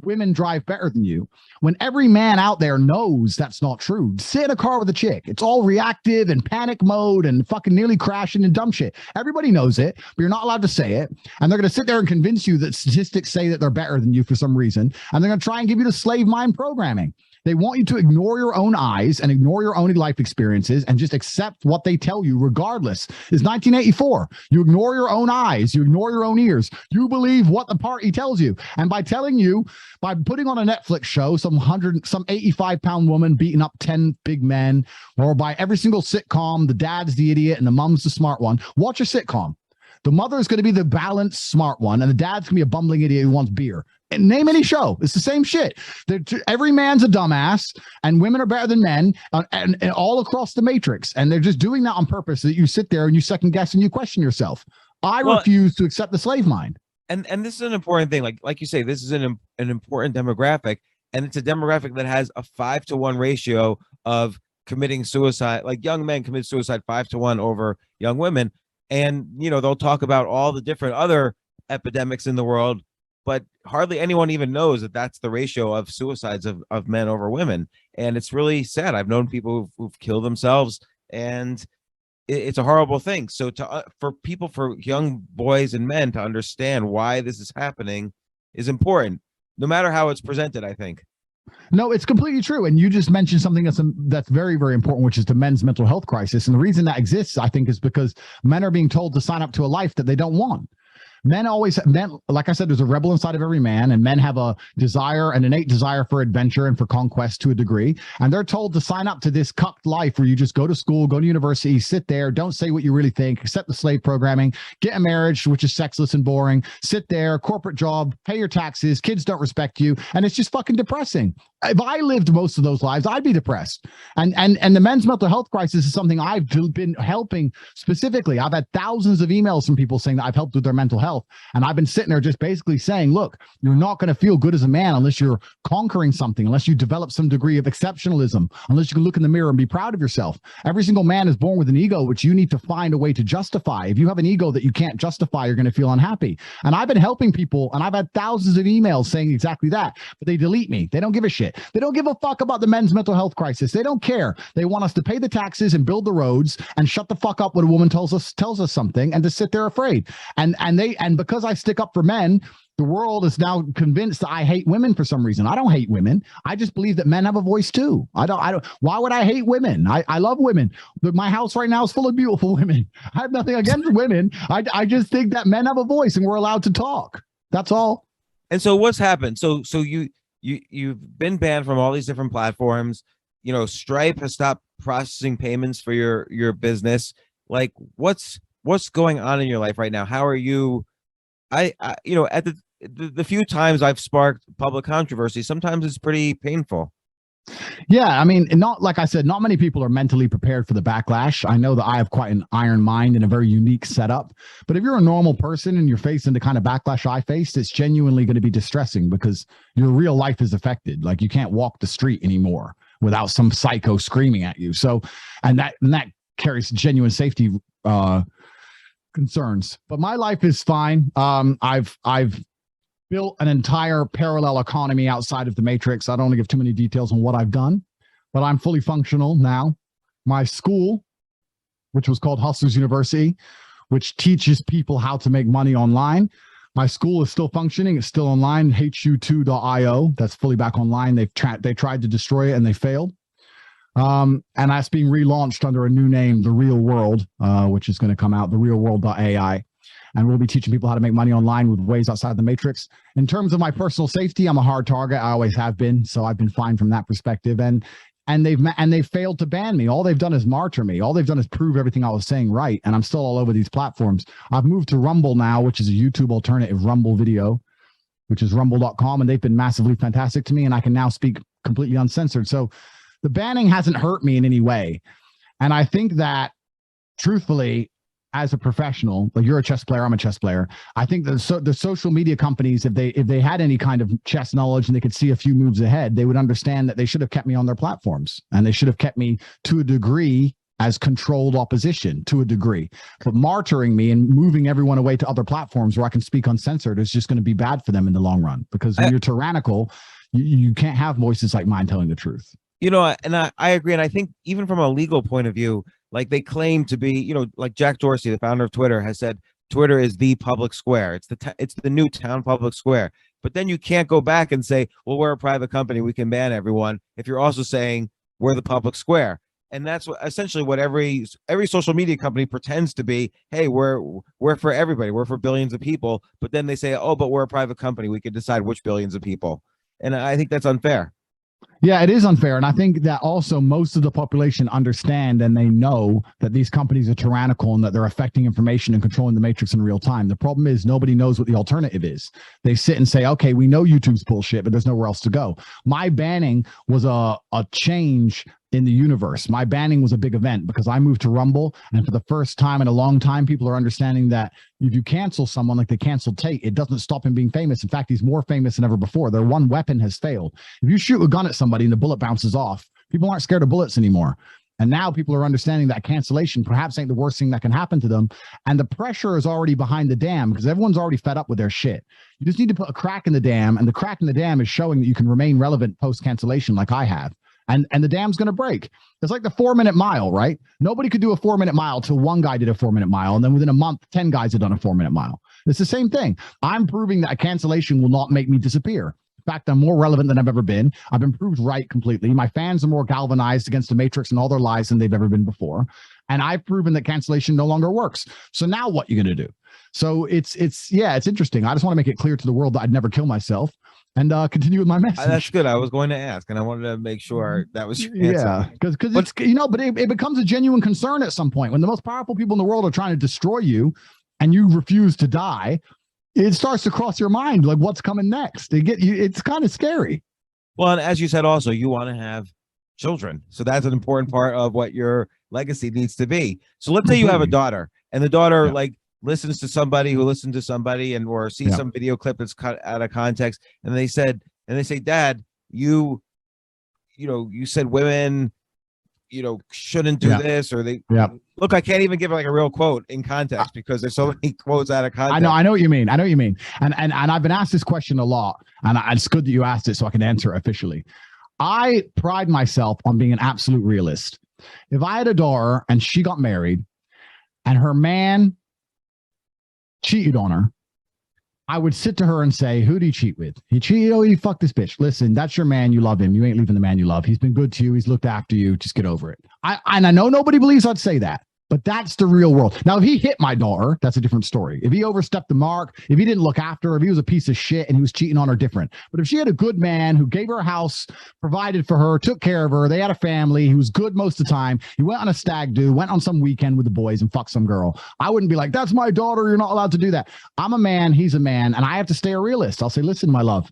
women drive better than you, when every man out there knows that's not true. Sit in a car with a chick. It's all reactive and panic mode and fucking nearly crashing and dumb shit. Everybody knows it, but you're not allowed to say it. And they're going to sit there and convince you that statistics say that they're better than you for some reason. And they're going to try and give you the slave mind programming. They want you to ignore your own eyes and ignore your own life experiences and just accept what they tell you regardless. It's 1984. You ignore your own eyes. You ignore your own ears. You believe what the party tells you. And by putting on a Netflix show, some 85-pound woman beating up 10 big men, or by every single sitcom, the dad's the idiot and the mom's the smart one, watch a sitcom. The mother is going to be the balanced, smart one, and the dad's going to be a bumbling idiot who wants beer. And name any show. It's the same shit. Every man's a dumbass, and women are better than men, and all across the Matrix. And they're just doing that on purpose so that you sit there and you second guess and you question yourself. I refuse to accept the slave mind. And this is an important thing. Like you say, this is an important demographic, and it's a demographic that has a 5-to-1 ratio of committing suicide. Like young men commit suicide 5-to-1 over young women. And, they'll talk about all the different other epidemics in the world, but hardly anyone even knows that that's the ratio of suicides of men over women. And it's really sad. I've known people who've killed themselves, and it's a horrible thing. So for young boys and men to understand why this is happening is important, no matter how it's presented, I think. No, it's completely true. And you just mentioned something that's very, very important, which is the men's mental health crisis. And the reason that exists, I think, is because men are being told to sign up to a life that they don't want. Men, like I said, there's a rebel inside of every man, and men have an innate desire for adventure and for conquest to a degree. And they're told to sign up to this cucked life where you just go to school, go to university, sit there, don't say what you really think, accept the slave programming, get a marriage, which is sexless and boring, sit there, corporate job, pay your taxes, kids don't respect you. And it's just fucking depressing. If I lived most of those lives, I'd be depressed. And the men's mental health crisis is something I've been helping specifically. I've had thousands of emails from people saying that I've helped with their mental health. And I've been sitting there just basically saying, look, you're not going to feel good as a man unless you're conquering something, unless you develop some degree of exceptionalism, unless you can look in the mirror and be proud of yourself. Every single man is born with an ego, which you need to find a way to justify. If you have an ego that you can't justify, you're going to feel unhappy. And I've been helping people, and I've had thousands of emails saying exactly that, but they delete me. They don't give a shit. They don't give a fuck about the men's mental health crisis. They don't care. They want us to pay the taxes and build the roads and shut the fuck up when a woman tells us something, and to sit there afraid. And And because I stick up for men, the world is now convinced that I hate women for some reason. I don't hate women. I just believe that men have a voice too. I don't, why would I hate women? I love women. My house right now is full of beautiful women. I have nothing against women. I just think that men have a voice and we're allowed to talk. That's all. And so what's happened? So you've been banned from all these different platforms. You know, Stripe has stopped processing payments for your business. Like, what's going on in your life right now? How are you? I you know, at the few times I've sparked public controversy, sometimes it's pretty painful. Yeah, I mean, not like I said, not many people are mentally prepared for the backlash. I know that I have quite an iron mind and a very unique setup. But if you're a normal person and you're facing the kind of backlash I faced, it's genuinely going to be distressing because your real life is affected. Like you can't walk the street anymore without some psycho screaming at you. So, and that carries genuine safety concerns. But my life is fine. I've built an entire parallel economy outside of the matrix. I don't want to give too many details on what I've done, but I'm fully functional now. My school, which was called Hustlers University, which teaches people how to make money online. My school is still functioning. It's still online, hu2.io. That's fully back online. They tried to destroy it and they failed. And that's being relaunched under a new name, The Real World, which is going to come out, therealworld.ai. And we'll be teaching people how to make money online with ways outside the matrix. In terms of my personal safety, I'm a hard target. I always have been. So I've been fine from that perspective. And they've failed to ban me. All they've done is martyr me. All they've done is prove everything I was saying right. And I'm still all over these platforms. I've moved to Rumble now, which is a YouTube alternative, Rumble Video, which is rumble.com. And they've been massively fantastic to me. And I can now speak completely uncensored. So the banning hasn't hurt me in any way. And I think that, truthfully, as a professional, like you're a chess player, I'm a chess player. I think the social media companies, if they had any kind of chess knowledge and they could see a few moves ahead, they would understand that they should have kept me on their platforms and they should have kept me to a degree as controlled opposition to a degree. But martyring me and moving everyone away to other platforms where I can speak uncensored is just going to be bad for them in the long run. Because when you're tyrannical, you can't have voices like mine telling the truth. You know, and I agree. And I think even from a legal point of view, like they claim to be, you know, like Jack Dorsey, the founder of Twitter, has said Twitter is the public square. It's the new town public square. But then you can't go back and say, well, we're a private company, we can ban everyone, if you're also saying we're the public square. And that's essentially what every social media company pretends to be. Hey, we're for everybody. We're for billions of people. But then they say, oh, but we're a private company. We can decide which billions of people. And I think that's unfair. Yeah, it is unfair. And I think that also most of the population understand and they know that these companies are tyrannical and that they're affecting information and controlling the matrix in real time. The problem is nobody knows what the alternative is. They sit and say, okay, we know YouTube's bullshit, but there's nowhere else to go. My banning was a change in the universe. My banning was a big event because I moved to Rumble, and for the first time in a long time, people are understanding that if you cancel someone like they canceled Tate, it doesn't stop him being famous. In fact, he's more famous than ever before. Their one weapon has failed. If you shoot a gun at somebody and the bullet bounces off, people aren't scared of bullets anymore. And now people are understanding that cancellation perhaps ain't the worst thing that can happen to them. And the pressure is already behind the dam because everyone's already fed up with their shit. You just need to put a crack in the dam, and the crack in the dam is showing that you can remain relevant post-cancellation like I have. And the dam's going to break. It's like the 4-minute mile, right? Nobody could do a 4-minute mile till one guy did a 4-minute mile. And then within a month, 10 guys had done a 4-minute mile. It's the same thing. I'm proving that a cancellation will not make me disappear. In fact, I'm more relevant than I've ever been. I've been proved right completely. My fans are more galvanized against the matrix and all their lies than they've ever been before. And I've proven that cancellation no longer works. So now what are you going to do? So it's interesting. I just want to make it clear to the world that I'd never kill myself. And continue with my message. That's good. I was going to ask, and I wanted to make sure that was your answer. Yeah, because it's, you know, but it becomes a genuine concern at some point when the most powerful people in the world are trying to destroy you, and you refuse to die. It starts to cross your mind like what's coming next. It's kind of scary. Well, and as you said, also you want to have children, so that's an important part of what your legacy needs to be. So let's say you have a daughter, and the daughter listens to somebody who listened to somebody or sees some video clip that's cut out of context, and they say, Dad, you said women, shouldn't do this, or they look, I can't even give like a real quote in context because there's so many quotes out of context. I know what you mean. And I've been asked this question a lot, and it's good that you asked it so I can answer it officially. I pride myself on being an absolute realist. If I had a daughter and she got married and her man cheated on her I would sit to her and say, who do you cheat with? He cheated. Oh, you fuck this bitch. Listen, that's your man. You love him. You ain't leaving the man you love. He's been good to you. He's looked after you. Just get over it. And I know nobody believes I'd say that, but that's the real world. Now, if he hit my daughter, that's a different story. If he overstepped the mark, if he didn't look after her, if he was a piece of shit and he was cheating on her, different. But if she had a good man who gave her a house, provided for her, took care of her, they had a family, he was good most of the time, he went on a stag do, went on some weekend with the boys and fucked some girl, I wouldn't be like, that's my daughter, you're not allowed to do that. I'm a man, he's a man, and I have to stay a realist. I'll say, listen, my love,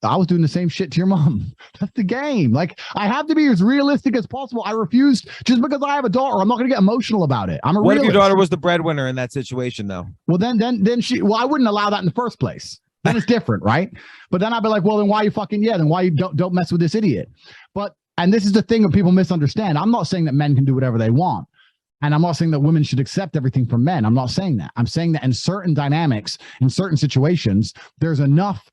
I was doing the same shit to your mom. That's the game. Like, I have to be as realistic as possible. I refused, just because I have a daughter, I'm not going to get emotional about it. I'm a realist. What if your daughter was the breadwinner in that situation, though? Well, then I wouldn't allow that in the first place. Then it's different, right? But then I'd be like, well, then why you fucking, then why you don't mess with this idiot? And this is the thing that people misunderstand. I'm not saying that men can do whatever they want. And I'm not saying that women should accept everything from men. I'm not saying that. I'm saying that in certain dynamics, in certain situations, there's enough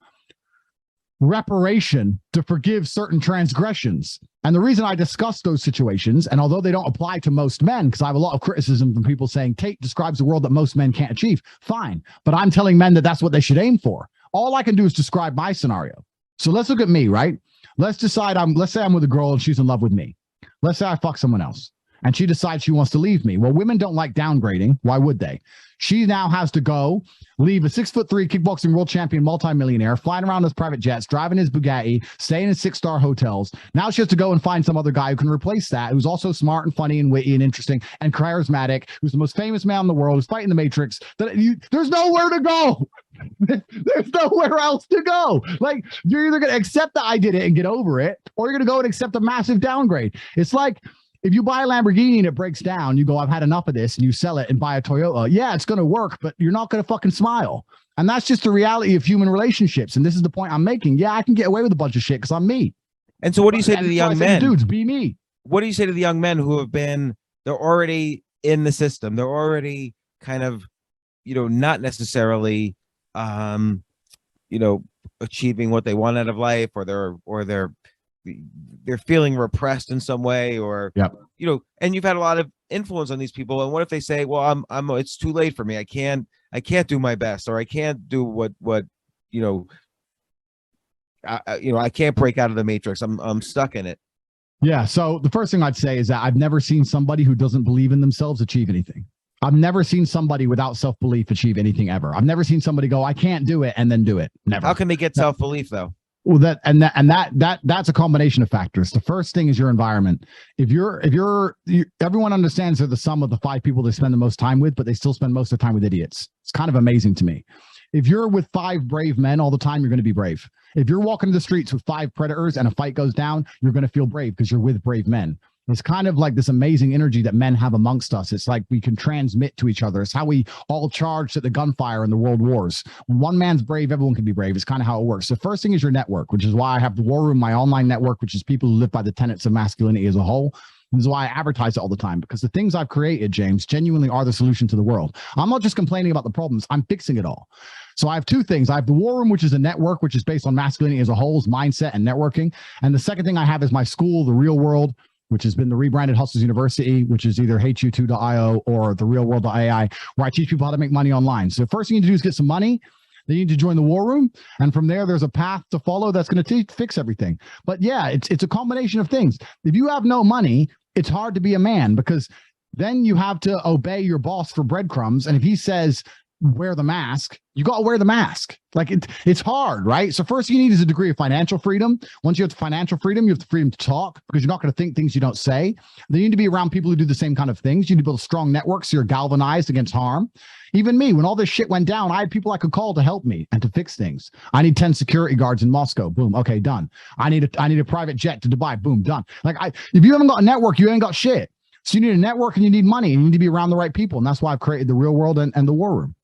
reparation to forgive certain transgressions. And the reason I discuss those situations, and although they don't apply to most men, because I have a lot of criticism from people saying Tate describes a world that most men can't achieve, fine, but I'm telling men that that's what they should aim for. All I can do is describe my scenario. So let's look at me, right? Let's decide let's say I'm with a girl and she's in love with me. Let's say I fuck someone else and she decides she wants to leave me. Well, women don't like downgrading. Why would they? She now has to go leave a 6'3" kickboxing world champion, multimillionaire, flying around his private jets, driving his Bugatti, staying in 6-star hotels. Now she has to go and find some other guy who can replace that, who's also smart and funny and witty and interesting and charismatic, who's the most famous man in the world, who's fighting the Matrix. There's nowhere to go. There's nowhere else to go. Like, you're either going to accept that I did it and get over it, or you're going to go and accept a massive downgrade. It's like, if you buy a Lamborghini and it breaks down, you go, I've had enough of this, and you sell it and buy a Toyota. Yeah, it's going to work, but you're not going to fucking smile. And that's just the reality of human relationships. And this is the point I'm making. Yeah, I can get away with a bunch of shit because I'm me. And so what do you say to the young men? Dudes, be me. What do you say to the young men who have they're already in the system. They're already kind of, not necessarily, achieving what they want out of life, or they're feeling repressed in some way, or, and you've had a lot of influence on these people. And what if they say, well, it's too late for me. I can't do my best, or I can't do what I can't break out of the matrix. I'm stuck in it. Yeah. So the first thing I'd say is that I've never seen somebody who doesn't believe in themselves achieve anything. I've never seen somebody without self-belief achieve anything ever. I've never seen somebody go, I can't do it, and then do it. Never. How can they get self-belief though? Well, that's a combination of factors. The first thing is your environment. Everyone understands they're the sum of the 5 people they spend the most time with, but they still spend most of their time with idiots. It's kind of amazing to me. If you're with 5 brave men all the time, you're going to be brave. If you're walking the streets with 5 predators and a fight goes down, you're going to feel brave because you're with brave men. It's kind of like this amazing energy that men have amongst us. It's like we can transmit to each other. It's how we all charged at the gunfire in the world wars. When one man's brave, everyone can be brave. It's kind of how it works. The first thing is your network, which is why I have the War Room, my online network, which is people who live by the tenets of masculinity as a whole. This is why I advertise it all the time, because the things I've created, James, genuinely are the solution to the world. I'm not just complaining about the problems. I'm fixing it all. So I have 2 things. I have the War Room, which is a network, which is based on masculinity as a whole's mindset and networking. And the second thing I have is my school, The Real World, which has been the rebranded Hustlers University, which is either HU2.io or therealworld.ai, where I teach people how to make money online. So the first thing you need to do is get some money. Then you need to join the War Room. And from there, there's a path to follow that's going to fix everything. But yeah, it's a combination of things. If you have no money, it's hard to be a man, because then you have to obey your boss for breadcrumbs. And if he says, wear the mask, you got to wear the mask. Like it's hard, right? So first you need is a degree of financial freedom. Once you have the financial freedom, you have the freedom to talk, because you're not going to think things you don't say. Then you need to be around people who do the same kind of things. You need to build a strong network so you're galvanized against harm. Even me, when all this shit went down, I had people I could call to help me and to fix things. I need 10 security guards in Moscow. Boom. Okay, done. I need a private jet to Dubai. Boom, done. Like if you haven't got a network, you ain't got shit. So you need a network and you need money and you need to be around the right people. And that's why I've created the Real World and the War Room.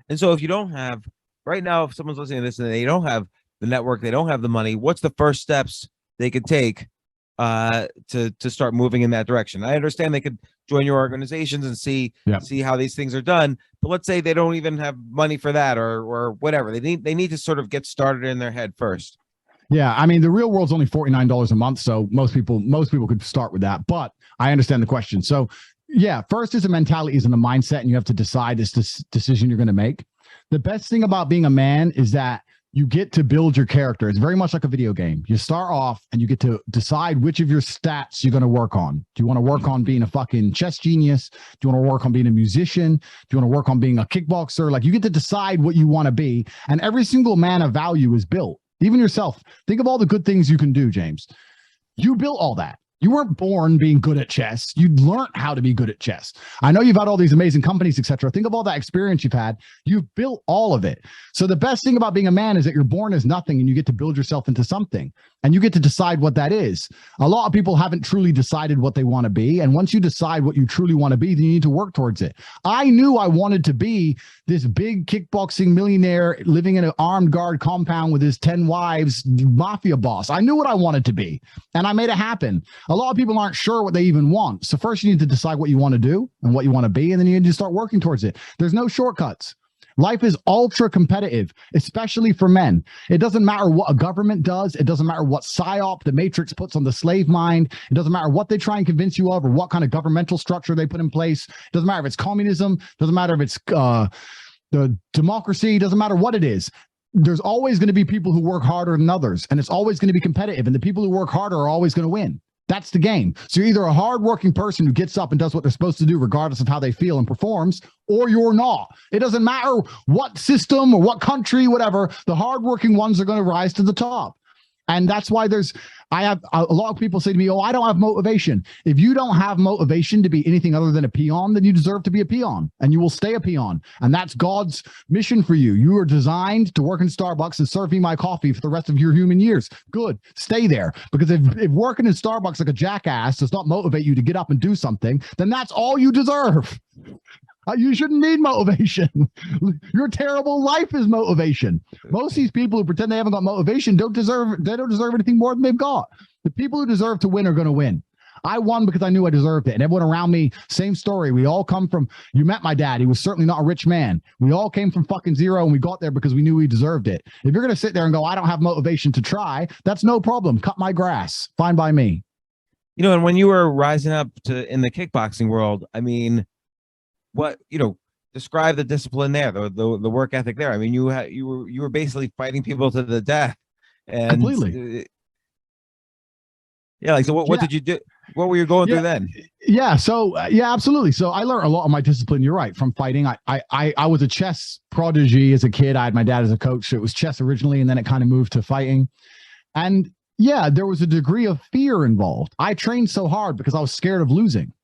And so if you don't have, right now, if someone's listening to this and they don't have the network, they don't have the money, what's the first steps they could take to start moving in that direction? I understand they could join your organizations and see how these things are done, but let's say they don't even have money for that or whatever. They need to sort of get started in their head first. Yeah, I mean, the Real World's only $49 a month, so most people could start with that. But I understand the question. So Yeah, first is a mentality, is in a mindset, and you have to decide this decision you're going to make. The best thing about being a man is that you get to build your character. It's very much like a video game. You start off and you get to decide which of your stats you're going to work on. Do you want to work on being a fucking chess genius? Do you want to work on being a musician? Do you want to work on being a kickboxer? Like, you get to decide what you want to be. And every single man of value is built. Even yourself. Think of all the good things you can do, James. You built all that. You weren't born being good at chess. You learned how to be good at chess. I know you've had all these amazing companies, etc. Think of all that experience you've had. You've built all of it. So the best thing about being a man is that you're born as nothing and you get to build yourself into something. And you get to decide what that is. A lot of people haven't truly decided what they want to be. And once you decide what you truly want to be, then you need to work towards it. I knew I wanted to be this big kickboxing millionaire living in an armed guard compound with his 10 wives mafia boss. I knew what I wanted to be, and I made it happen. A lot of people aren't sure what they even want. So first you need to decide what you want to do and what you want to be, and then you need to start working towards it. There's no shortcuts. Life is ultra competitive, especially for men. It doesn't matter what a government does. It doesn't matter what psyop the Matrix puts on the slave mind. It doesn't matter what they try and convince you of or what kind of governmental structure they put in place. It doesn't matter if it's communism. It doesn't matter if it's the democracy. It doesn't matter what it is. There's always going to be people who work harder than others, and it's always going to be competitive, and the people who work harder are always going to win. That's the game. So you're either a hardworking person who gets up and does what they're supposed to do, regardless of how they feel and performs, or you're not. It doesn't matter what system or what country, whatever, the hardworking ones are going to rise to the top. And that's why I have a lot of people say to me, oh, I don't have motivation. If you don't have motivation to be anything other than a peon, then you deserve to be a peon, and you will stay a peon. And that's God's mission for you. You are designed to work in Starbucks and serve me my coffee for the rest of your human years. Good. Stay there. Because if working in Starbucks like a jackass does not motivate you to get up and do something, then that's all you deserve. You shouldn't need motivation. Your terrible life is motivation. Most of these people who pretend they haven't got motivation don't deserve anything more than they've got. The people who deserve to win are going to win. I won because I knew I deserved it. And everyone around me, same story. We all come from, you met my dad. He was certainly not a rich man. We all came from fucking zero, and we got there because we knew we deserved it. If you're going to sit there and go, I don't have motivation to try, that's no problem. Cut my grass. Fine by me. You know, and when you were rising up in the kickboxing world, I mean, describe the discipline there, the work ethic there. I mean, you were basically fighting people to the death, and completely. Yeah. Like, so what did you do? What were you going through then? Yeah. So yeah, absolutely. So I learned a lot of my discipline. You're right. From fighting. I was a chess prodigy as a kid. I had my dad as a coach. So it was chess originally, and then it kind of moved to fighting. And yeah, there was a degree of fear involved. I trained so hard because I was scared of losing.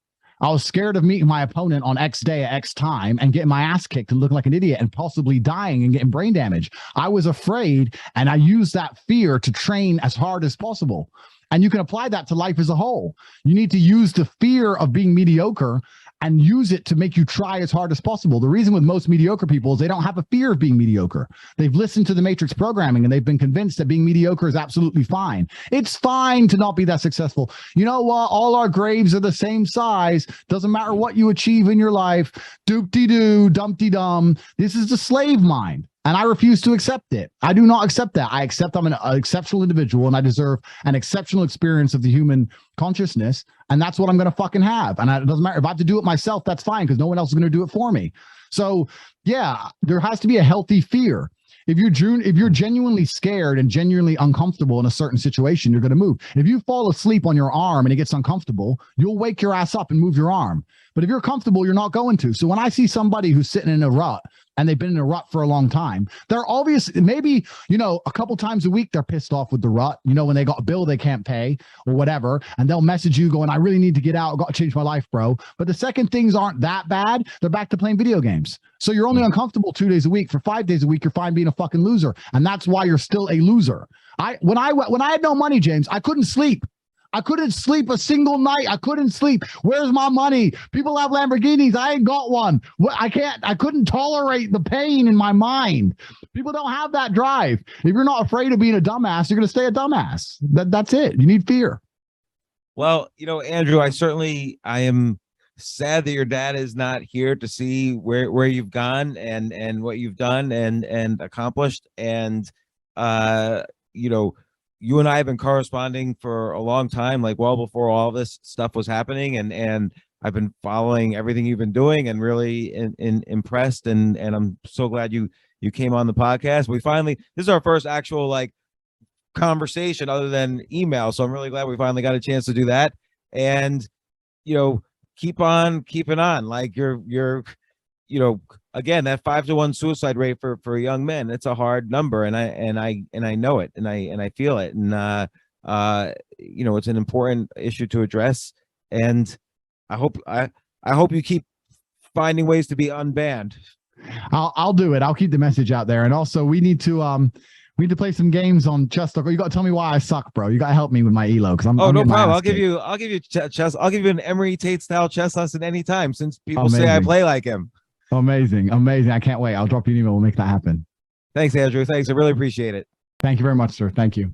I was scared of meeting my opponent on X day at X time and getting my ass kicked and looking like an idiot and possibly dying and getting brain damage. I was afraid, and I used that fear to train as hard as possible. And you can apply that to life as a whole. You need to use the fear of being mediocre and use it to make you try as hard as possible. The reason with most mediocre people is they don't have a fear of being mediocre. They've listened to the Matrix programming, and they've been convinced that being mediocre is absolutely fine. It's fine to not be that successful. You know what? All our graves are the same size. Doesn't matter what you achieve in your life. Doop-de-doo, dumpty-dum. This is the slave mind. And I refuse to accept it. I do not accept that. I accept I'm an exceptional individual, and I deserve an exceptional experience of the human consciousness. And that's what I'm going to fucking have. And it doesn't matter if I have to do it myself, that's fine, because no one else is going to do it for me. So yeah, there has to be a healthy fear. If you're genuinely scared and genuinely uncomfortable in a certain situation, you're going to move. If you fall asleep on your arm and it gets uncomfortable, you'll wake your ass up and move your arm. But if you're comfortable, you're not going to. So when I see somebody who's sitting in a rut, and they've been in a rut for a long time, they're obviously, maybe, a couple times a week, they're pissed off with the rut, when they got a bill they can't pay or whatever, and they'll message you going, I really need to get out. I've got to change my life, bro. But the second things aren't that bad, they're back to playing video games. So you're only uncomfortable 2 days a week. For 5 days a week, you're fine being a fucking loser. And that's why you're still a loser. When I had no money, James, I couldn't sleep. I couldn't sleep a single night. I couldn't sleep. Where's my money? People have Lamborghinis. I ain't got one. I couldn't tolerate the pain in my mind. People don't have that drive. If you're not afraid of being a dumbass, you're going to stay a dumbass. That's it. You need fear. Well, Andrew, I am sad that your dad is not here to see where you've gone and what you've done and accomplished. And, you and I have been corresponding for a long time, like well before all this stuff was happening. And I've been following everything you've been doing and really impressed. And I'm so glad you came on the podcast. This is our first actual like conversation other than email. So I'm really glad we finally got a chance to do that. And, keep on keeping on. Like you're, again, that 5-to-1 suicide rate for young men, it's a hard number. And I know it, and I feel it. And, it's an important issue to address. And I hope you keep finding ways to be unbanned. I'll do it. I'll keep the message out there. And also we need to play some games on chess. You got to tell me why I suck, bro. You got to help me with my elo because I'm. No problem. I'll give you chess. I'll give you an Emory Tate style chess lesson anytime. Since people say I play like him. Amazing. I can't wait. I'll drop you an email. We'll make that happen. Thanks, Andrew. Thanks. I really appreciate it. Thank you very much, sir. Thank you.